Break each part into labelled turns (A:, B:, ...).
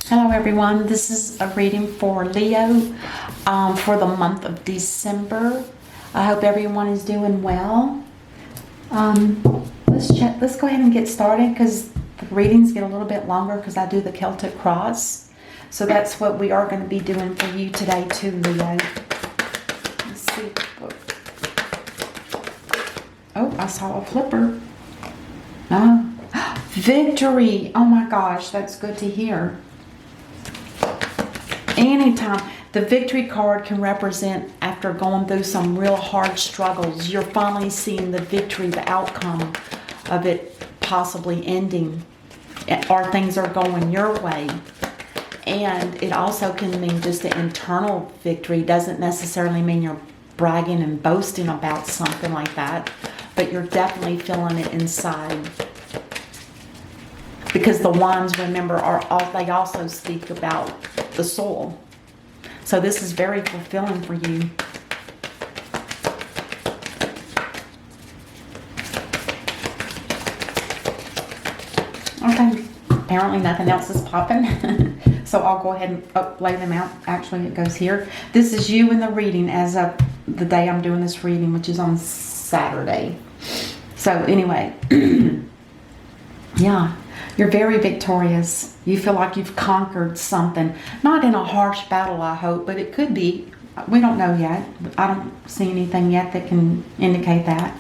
A: Hello everyone, this is a reading for Leo for the month of December. I hope everyone is doing well. Let's go ahead and get started because the readings get a little bit longer because I do the Celtic cross. So that's what we are going to be doing for you today too, Leo. Let's see. Oh, I saw a flipper. Oh, victory! Oh my gosh, that's good to hear. Anytime. The victory card can represent after going through some real hard struggles, you're finally seeing the victory, the outcome of it possibly ending, or things are going your way. And it also can mean just the internal victory. Doesn't necessarily mean you're bragging and boasting about something like that, but you're definitely feeling it inside. Because the wands, remember, they also speak about the soul. So this is very fulfilling for you. Okay, apparently nothing else is popping. So I'll go ahead and lay them out. Actually, it goes here. This is you in the reading as of the day I'm doing this reading, which is on Saturday. So anyway, yeah. You're very victorious. You feel like you've conquered something. Not in a harsh battle, I hope, but it could be. We don't know yet. I don't see anything yet that can indicate that.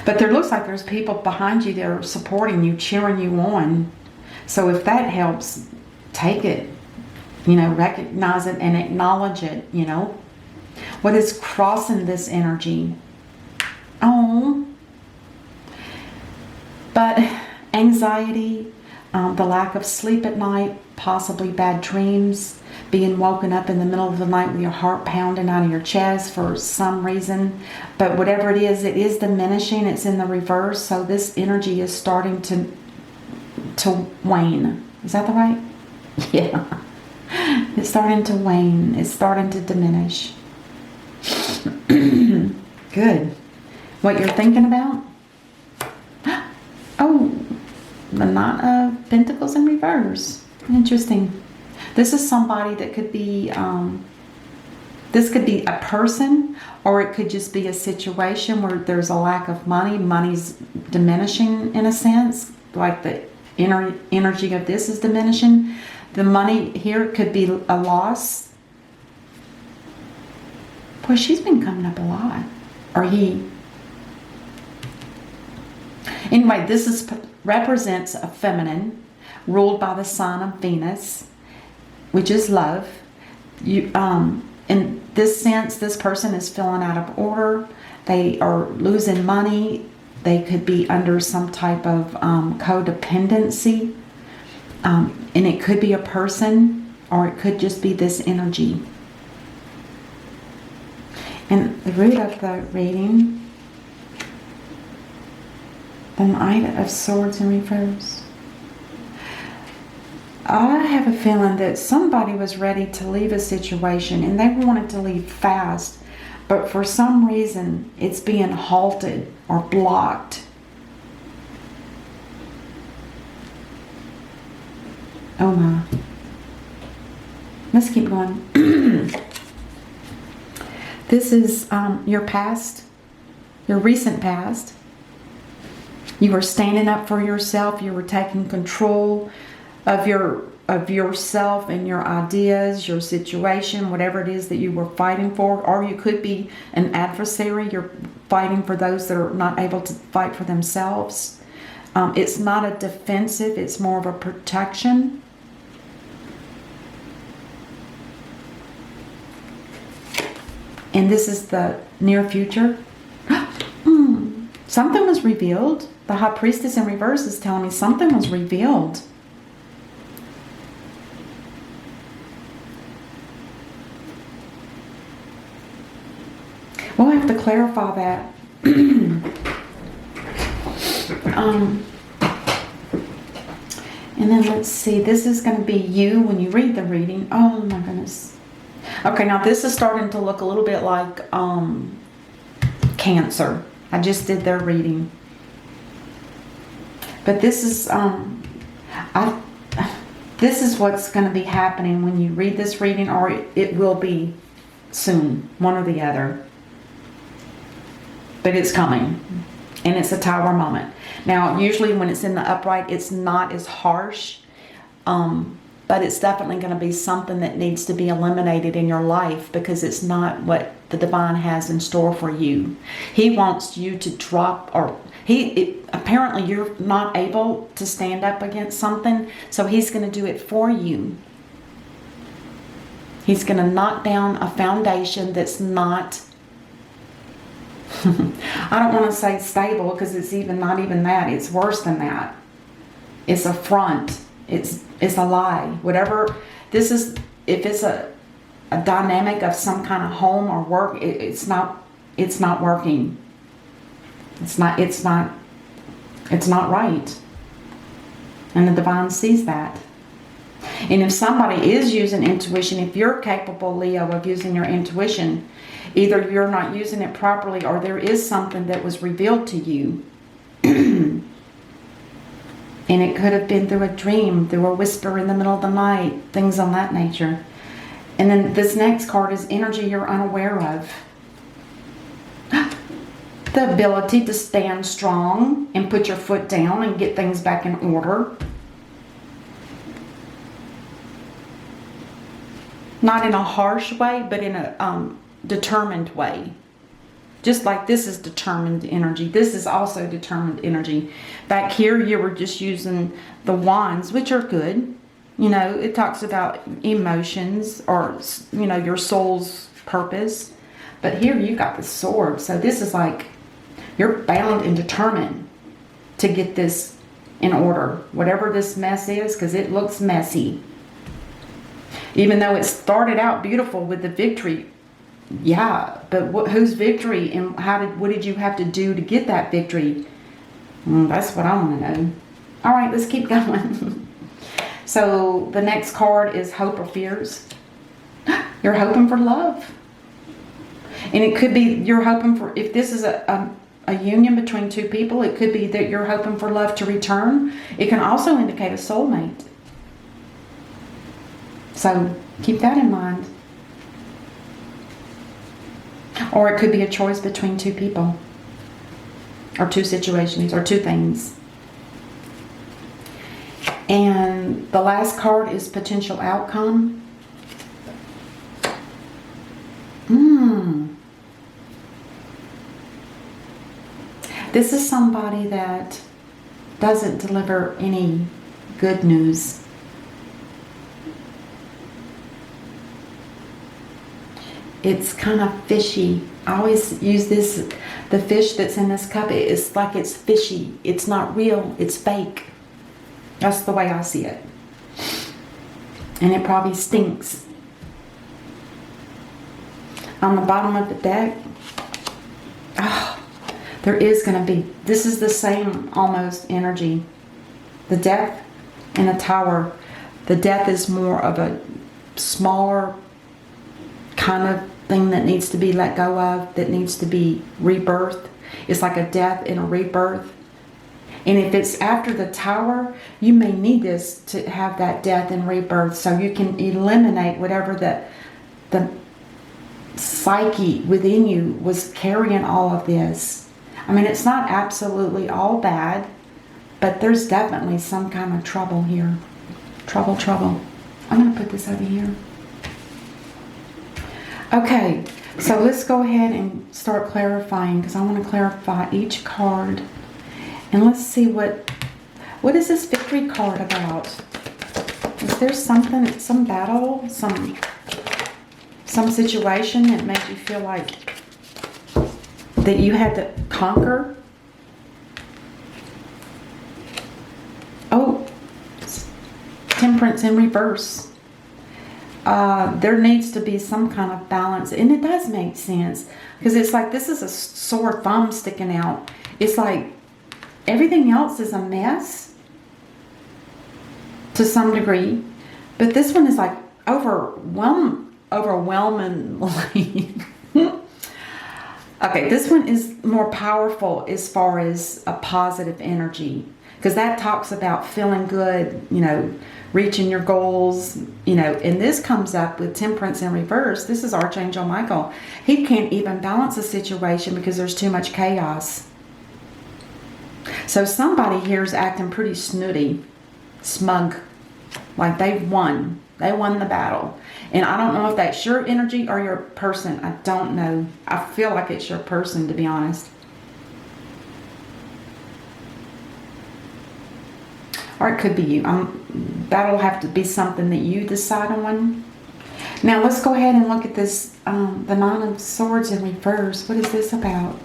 A: But there looks like there's people behind you that are supporting you, cheering you on. So if that helps, take it. You know, recognize it and acknowledge it, you know. What is crossing this energy? Oh. But anxiety, the lack of sleep at night, possibly bad dreams, being woken up in the middle of the night with your heart pounding out of your chest for some reason. But whatever it is diminishing. It's in the reverse. So this energy is starting to wane. Is that the right? Yeah. It's starting to wane. It's starting to diminish. Good. What you're thinking about? Oh, the Knight of Pentacles in reverse. Interesting. This is somebody that could be, this could be a person, or it could just be a situation where there's a lack of money. Money's diminishing in a sense, like the energy of this is diminishing. The money here could be a loss. Boy, she's been coming up a lot. Or he. Anyway, this represents a feminine ruled by the sign of Venus, which is love. In this sense, this person is feeling out of order. They are losing money. They could be under some type of codependency. And it could be a person, or it could just be this energy. And the root of the reading, the Knight of Swords in reverse. I have a feeling that somebody was ready to leave a situation and they wanted to leave fast, but for some reason it's being halted or blocked. Oh my. Let's keep going. This is your past, your recent past. You were standing up for yourself. You were taking control of yourself and your ideas, your situation, whatever it is that you were fighting for. Or you could be an adversary. You're fighting for those that are not able to fight for themselves. It's not a defensive. It's more of a protection. And this is the near future. Something was revealed. The High Priestess in reverse is telling me something was revealed. We'll have to clarify that. And then let's see. This is going to be you when you read the reading. Oh my goodness. Okay, now this is starting to look a little bit like Cancer. I just did their reading. But this is, This is what's going to be happening when you read this reading, or it will be soon, one or the other. But it's coming, and it's a Tower moment. Now, usually when it's in the upright, it's not as harsh, but it's definitely going to be something that needs to be eliminated in your life, because it's not what the divine has in store for you. He wants you to drop, or apparently you're not able to stand up against something, so he's going to do it for you. He's going to knock down a foundation that's not, I don't want to say stable, because it's not even that. It's worse than that. It's a front. It's a lie. Whatever this is, if it's a dynamic of some kind of home or work, it's not working. It's not right. And the divine sees that. And if somebody is using intuition, if you're capable, Leo, of using your intuition, either you're not using it properly, or there is something that was revealed to you. And it could have been through a dream, through a whisper in the middle of the night, things on that nature. And then this next card is energy you're unaware of. The ability to stand strong and put your foot down and get things back in order. Not in a harsh way, but in a determined way. Just like this is determined energy, this is also determined energy. Back here, you were just using the wands, which are good. You know, it talks about emotions, or, you know, your soul's purpose. But here you got the sword. So this is like, you're bound and determined to get this in order. Whatever this mess is, because it looks messy. Even though it started out beautiful with the victory. Yeah, but whose victory, and what did you have to do to get that victory? That's what I want to know. All right, let's keep going. So the next card is hope or fears. You're hoping for love. And it could be you're hoping for, if this is a union between two people, it could be that you're hoping for love to return. It can also indicate a soulmate. So keep that in mind. Or it could be a choice between two people, or two situations, or two things. And the last card is potential outcome. This is somebody that doesn't deliver any good news. It's kind of fishy. I always use this, the fish that's in this cup, it's like it's fishy. It's not real, it's fake. That's the way I see it. And it probably stinks. On the bottom of the deck, there is going to be, this is the same almost energy. The Death and the Tower. The Death is more of a smaller kind of thing that needs to be let go of, that needs to be rebirthed. It's like a death and a rebirth. And if it's after the Tower, you may need this to have that death and rebirth, so you can eliminate whatever the psyche within you was carrying all of this. I mean, it's not absolutely all bad, but there's definitely some kind of trouble here. Trouble. I'm going to put this over here. Okay, so let's go ahead and start clarifying, because I want to clarify each card. And let's see what is this victory card about? Is there something, some battle, some situation that made you feel like that you had to conquer? Oh, Temperance in reverse. There needs to be some kind of balance, and it does make sense, because it's like this is a sore thumb sticking out. It's like everything else is a mess to some degree, but this one is like overwhelmingly. Okay, this one is more powerful as far as a positive energy, because that talks about feeling good, you know, reaching your goals, you know. And this comes up with Temperance in reverse. This is Archangel Michael. He can't even balance a situation because there's too much chaos. So somebody here is acting pretty snooty, smug, like they've won. They won the battle. And I don't know if that's your energy or your person. I don't know. I feel like it's your person, to be honest. Or it could be you. That'll have to be something that you decide on. Now let's go ahead and look at this, the Nine of Swords in reverse. What is this about?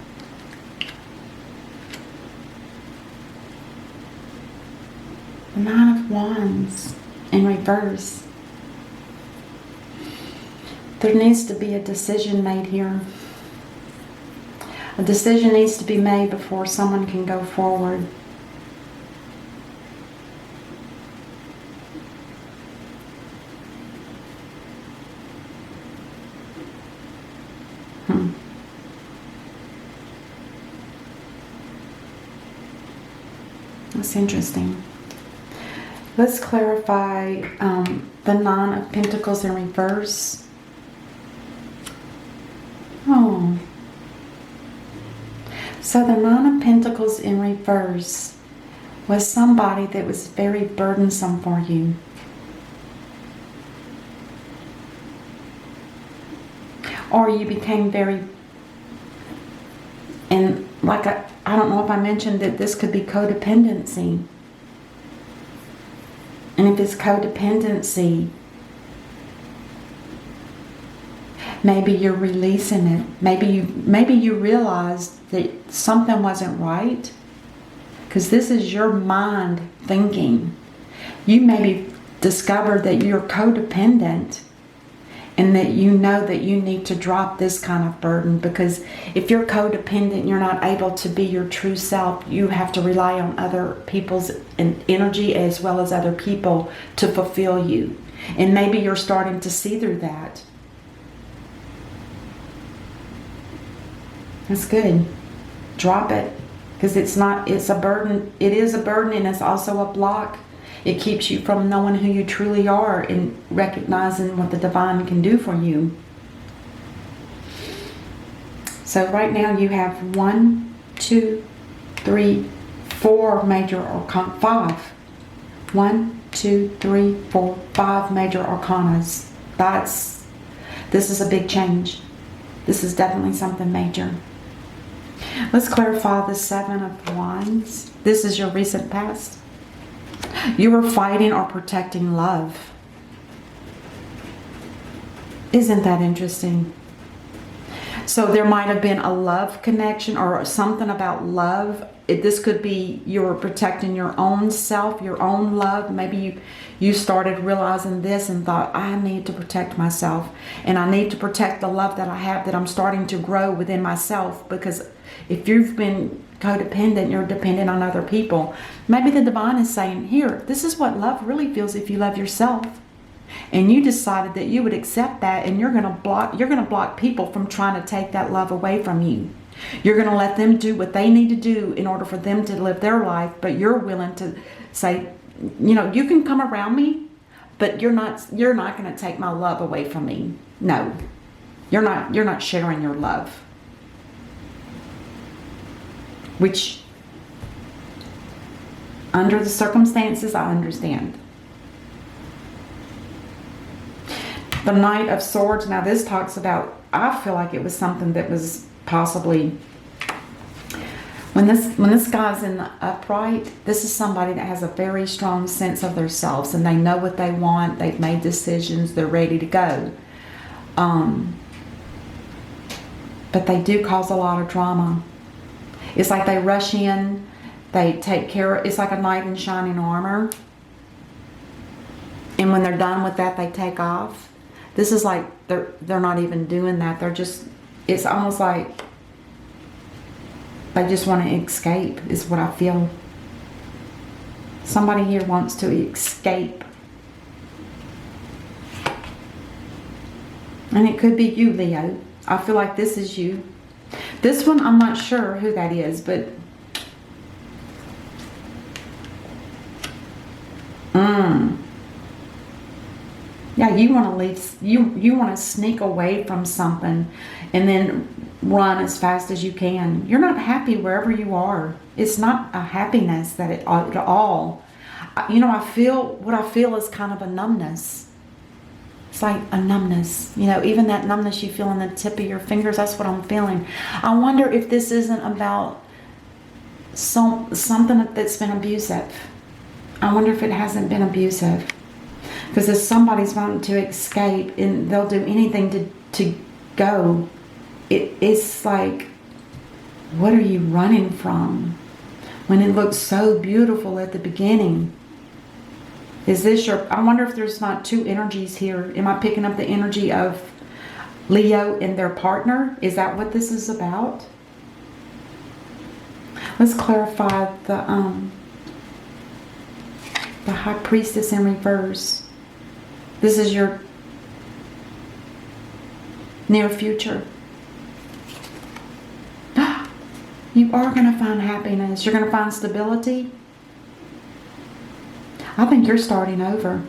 A: The Nine of Wands in reverse. There needs to be a decision made here. A decision needs to be made before someone can go forward. That's interesting. Let's clarify the Nine of Pentacles in reverse. Oh. So the Nine of Pentacles in reverse was somebody that was very burdensome for you. Or you became very, and like I don't know if I mentioned that this could be codependency. And if it's codependency, maybe you're releasing it. Maybe you realized that something wasn't right. Because this is your mind thinking. You maybe discovered that you're codependent and that you know that you need to drop this kind of burden, because if you're codependent, you're not able to be your true self. You have to rely on other people's energy as well as other people to fulfill you. And maybe you're starting to see through that. That's good. Drop it, because it's a burden. It is a burden, and it's also a block. It keeps you from knowing who you truly are and recognizing what the divine can do for you. So right now you have 1, 2, 3, 4 major arcana. 5. 1, 2, 3, 4, 5 major arcanas. This is a big change. This is definitely something major. Let's clarify the Seven of Wands. This is your recent past. You were fighting or protecting love. Isn't that interesting? So there might have been a love connection or something about love. This could be you're protecting your own self, your own love. Maybe you started realizing this and thought, I need to protect myself. And I need to protect the love that I have, that I'm starting to grow within myself. Because if you've been codependent, you're dependent on other people. Maybe the divine is saying, here, this is what love really feels if you love yourself. And you decided that you would accept that, and you're going to block people from trying to take that love away from you. You're going to let them do what they need to do in order for them to live their life, but you're willing to say, you know, you can come around me, but you're not going to take my love away from me. No. You're not sharing your love. Which, under the circumstances, I understand. The Knight of Swords. Now this talks about, I feel like it was something that was possibly, when this guy's in the upright, this is somebody that has a very strong sense of themselves, and they know what they want. They've made decisions. They're ready to go. But they do cause a lot of drama. It's like they rush in, they take care of, it's like a knight in shining armor. And when they're done with that, they take off. This is like they're not even doing that. They're just, it's almost like they just want to escape, is what I feel. Somebody here wants to escape. And it could be you, Leo. I feel like this is you. This one, I'm not sure who that is, but Yeah, you want to leave, you want to sneak away from something and then run as fast as you can. You're not happy wherever you are. It's not a happiness that it at all. You know, what I feel is kind of a numbness. It's like a numbness. You know, even that numbness you feel in the tip of your fingers, that's what I'm feeling. I wonder if this isn't about something that's been abusive. I wonder if it hasn't been abusive. Because if somebody's wanting to escape and they'll do anything to go, it's like, what are you running from? When it looks so beautiful at the beginning. Is this I wonder if there's not two energies here. Am I picking up the energy of Leo and their partner? Is that what this is about? Let's clarify the High Priestess in reverse. This is your near future. You are going to find happiness. You're going to find stability. I think you're starting over.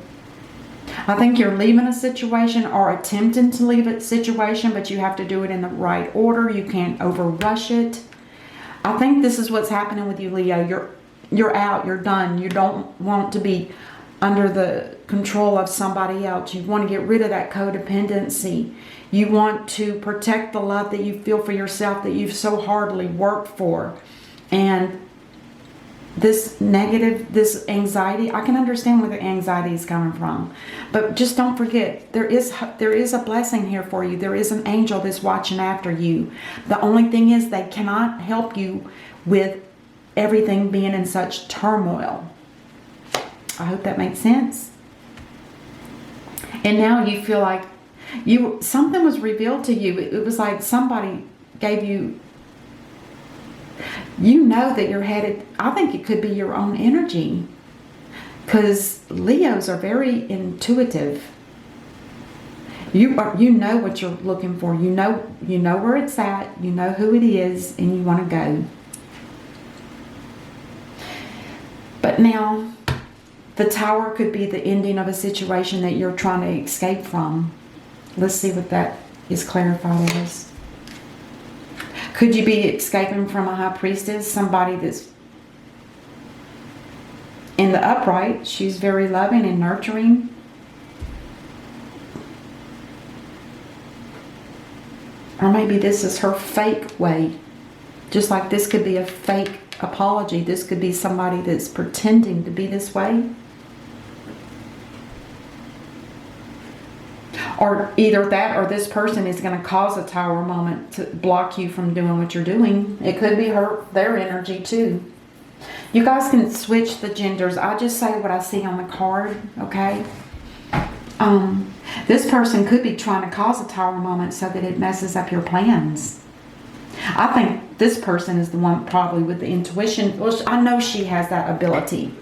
A: I think you're leaving a situation or attempting to leave a situation, but you have to do it in the right order. You can't overrush it. I think this is what's happening with you, Leo. You're out. You're done. You don't want to be under the control of somebody else. You want to get rid of that codependency. You want to protect the love that you feel for yourself that you've so hardly worked for. And this negative, this anxiety, I can understand where the anxiety is coming from. But just don't forget, there is a blessing here for you. There is an angel that's watching after you. The only thing is they cannot help you with everything being in such turmoil. I hope that makes sense. And now you feel like something was revealed to you. It was like somebody gave you, you know that you're headed, I think it could be your own energy. Because Leos are very intuitive. You know what you're looking for. You know where it's at. You know who it is, and you want to go. But now, the Tower could be the ending of a situation that you're trying to escape from. Let's see what that is clarified as. Could you be escaping from a High Priestess? Somebody that's in the upright. She's very loving and nurturing. Or maybe this is her fake way. Just like this could be a fake apology. This could be somebody that's pretending to be this way. Or either that or this person is going to cause a Tower moment to block you from doing what you're doing. It could be their energy too. You guys can switch the genders. I just say what I see on the card, okay? This person could be trying to cause a Tower moment so that it messes up your plans. I think this person is the one probably with the intuition. Well, I know she has that ability.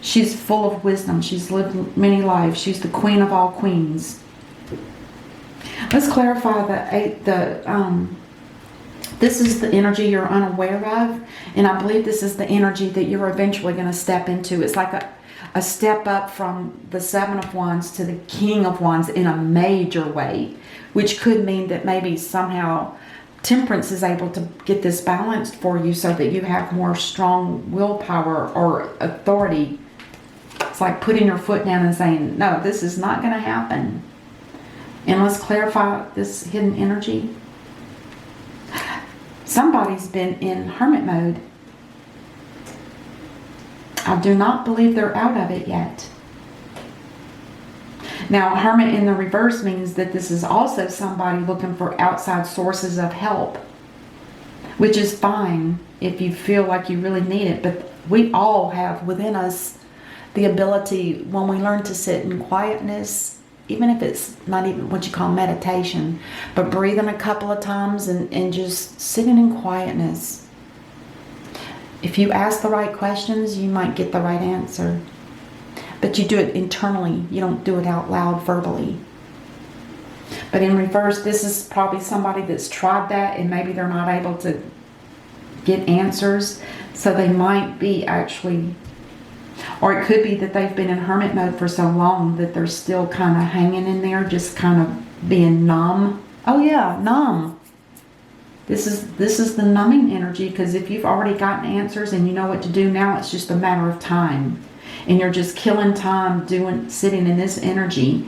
A: She's full of wisdom. She's lived many lives. She's the queen of all queens. Let's clarify this is the energy you're unaware of, and I believe this is the energy that you're eventually going to step into. It's like a step up from the Seven of Wands to the King of Wands in a major way, which could mean that maybe somehow Temperance is able to get this balanced for you so that you have more strong willpower or authority. It's like putting your foot down and saying, no, this is not going to happen. And let's clarify this hidden energy. Somebody's been in hermit mode. I do not believe they're out of it yet. Now, hermit in the reverse means that this is also somebody looking for outside sources of help, which is fine if you feel like you really need it. But we all have within us the ability, when we learn to sit in quietness, even if it's not even what you call meditation, but breathing a couple of times and just sitting in quietness. If you ask the right questions, you might get the right answer. But you do it internally. You don't do it out loud verbally. But in reverse, this is probably somebody that's tried that and maybe they're not able to get answers. So they might be actually, Or it could be that they've been in hermit mode for so long that they're still kind of hanging in there, just kind of being numb. Oh yeah, numb. This is the numbing energy, because if you've already gotten answers and you know what to do now, it's just a matter of time. And you're just killing time sitting in this energy.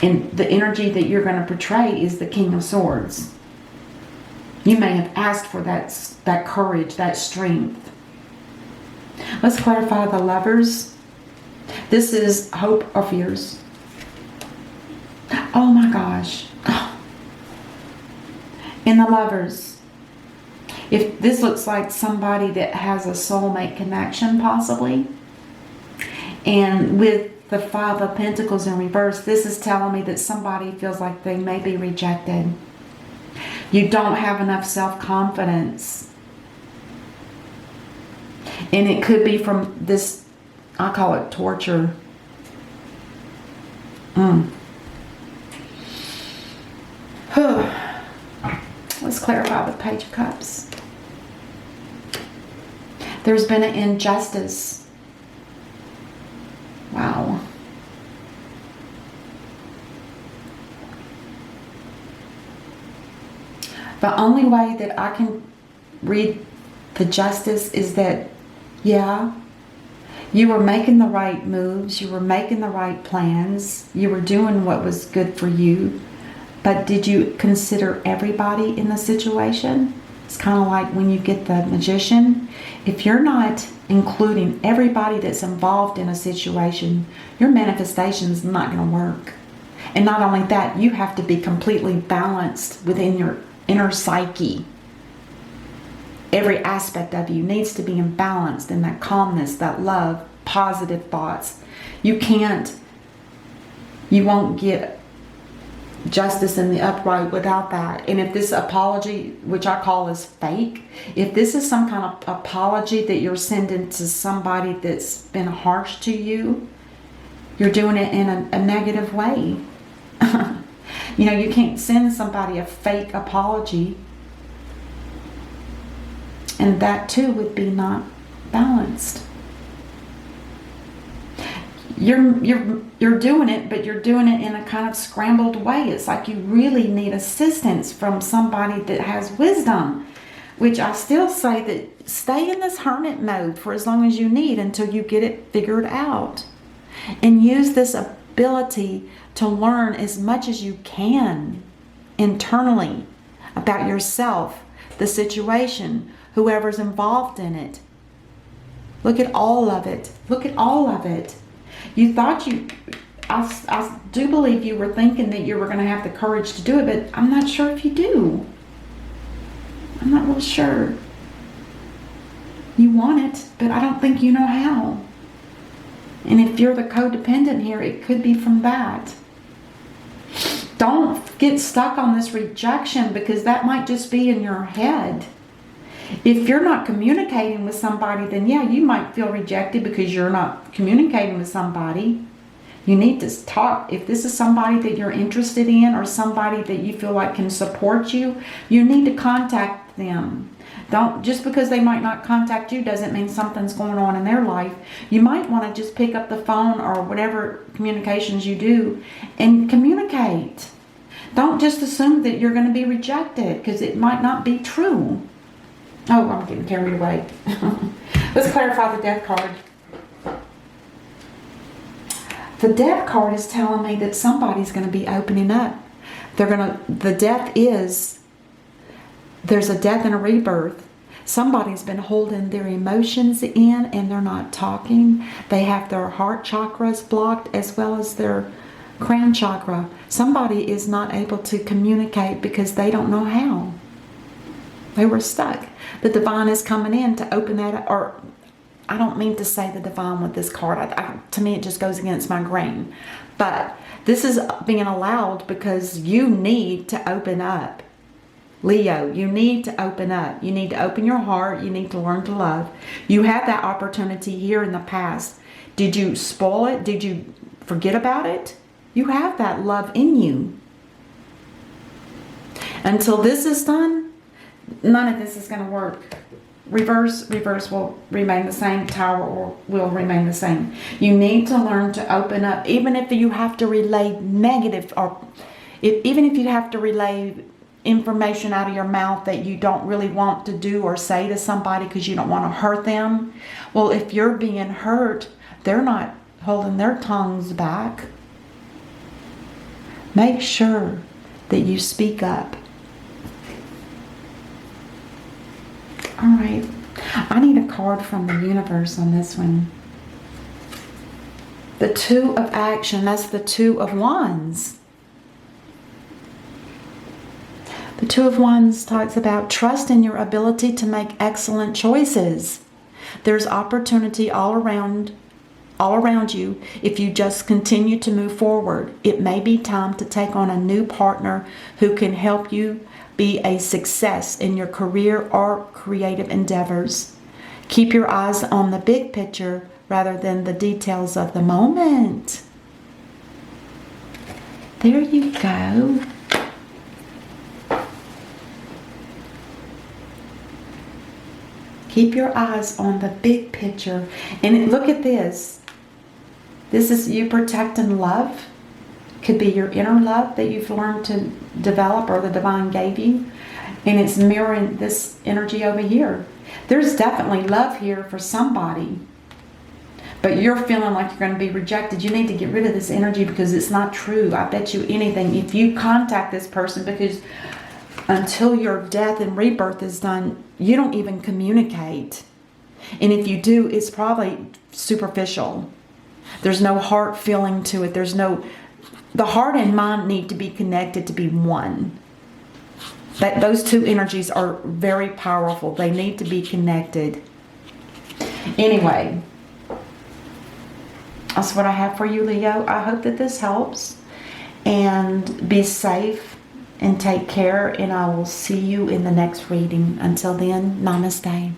A: And the energy that you're going to portray is the King of Swords. You may have asked for that courage, that strength. Let's clarify the Lovers. This is hope or fears. Oh my gosh. In the Lovers, if this looks like somebody that has a soulmate connection possibly, and with the Five of Pentacles in reverse, this is telling me that somebody feels like they may be rejected. You don't have enough self-confidence. And it could be from this, I call it torture. Let's clarify the Page of Cups. There's been an injustice. Wow. The only way that I can read the justice is that, yeah, you were making the right moves, you were making the right plans, you were doing what was good for you, but did you consider everybody in the situation? It's kind of like when you get the Magician. If you're not including everybody that's involved in a situation, your manifestation is not going to work. And not only that, you have to be completely balanced within your inner psyche. Every aspect of you needs to be imbalanced in that calmness, that love, positive thoughts. You won't get justice in the upright without that. And if this apology, which I call is fake, if this is some kind of apology that you're sending to somebody that's been harsh to you, you're doing it in a negative way. You know, you can't send somebody a fake apology. And that too would be not balanced. You're doing it, but you're doing it in a kind of scrambled way. It's like you really need assistance from somebody that has wisdom, which I still say that stay in this hermit mode for as long as you need until you get it figured out. And use this ability to learn as much as you can internally about yourself, the situation, whoever's involved in it. Look at all of it. Look at all of it. You thought I do believe you were thinking that you were going to have the courage to do it, but I'm not sure if you do. I'm not real sure. You want it, but I don't think you know how. And if you're the codependent here, it could be from that. Don't get stuck on this rejection, because that might just be in your head. If you're not communicating with somebody, then yeah, you might feel rejected because you're not communicating with somebody. You need to talk. If this is somebody that you're interested in or somebody that you feel like can support you, you need to contact them. Don't, just because they might not contact you doesn't mean something's going on in their life. You might want to just pick up the phone or whatever communications you do and communicate. Don't just assume that you're going to be rejected, because it might not be true. Oh, I'm getting carried away. Let's clarify the Death card. The Death card is telling me that somebody's going to be opening up. The death is, there's a death and a rebirth. Somebody's been holding their emotions in and they're not talking. They have their heart chakras blocked as well as their crown chakra. Somebody is not able to communicate because they don't know how. They were stuck. The divine is coming in to open that up. Or I don't mean to say the divine with this card. To me, it just goes against my grain. But this is being allowed because you need to open up. Leo, you need to open up. You need to open your heart. You need to learn to love. You had that opportunity here in the past. Did you spoil it? Did you forget about it? You have that love in you. Until this is done, none of this is going to work. reverse will remain the same, tower will remain the same. You need to learn to open up, even if you have to relay negative, or even if you have to relay information out of your mouth that you don't really want to do or say to somebody because you don't want to hurt them. Well, if you're being hurt, they're not holding their tongues back. Make sure that you speak up. All right. I need a card from the universe on this one. The Two of Action. That's the Two of Wands. The Two of Wands talks about trust in your ability to make excellent choices. There's opportunity all around you if you just continue to move forward. It may be time to take on a new partner who can help you be a success in your career or creative endeavors. Keep your eyes on the big picture rather than the details of the moment. There you go. Keep your eyes on the big picture. And look at this. This is you protecting love. Could be your inner love that you've learned to develop or the divine gave you. And it's mirroring this energy over here. There's definitely love here for somebody. But you're feeling like you're going to be rejected. You need to get rid of this energy because it's not true. I bet you anything. If you contact this person, because until your death and rebirth is done, you don't even communicate. And if you do, it's probably superficial. There's no heart feeling to it. The heart and mind need to be connected to be one. Those two energies are very powerful. They need to be connected. Anyway, that's what I have for you, Leo. I hope that this helps. And be safe and take care. And I will see you in the next reading. Until then, namaste.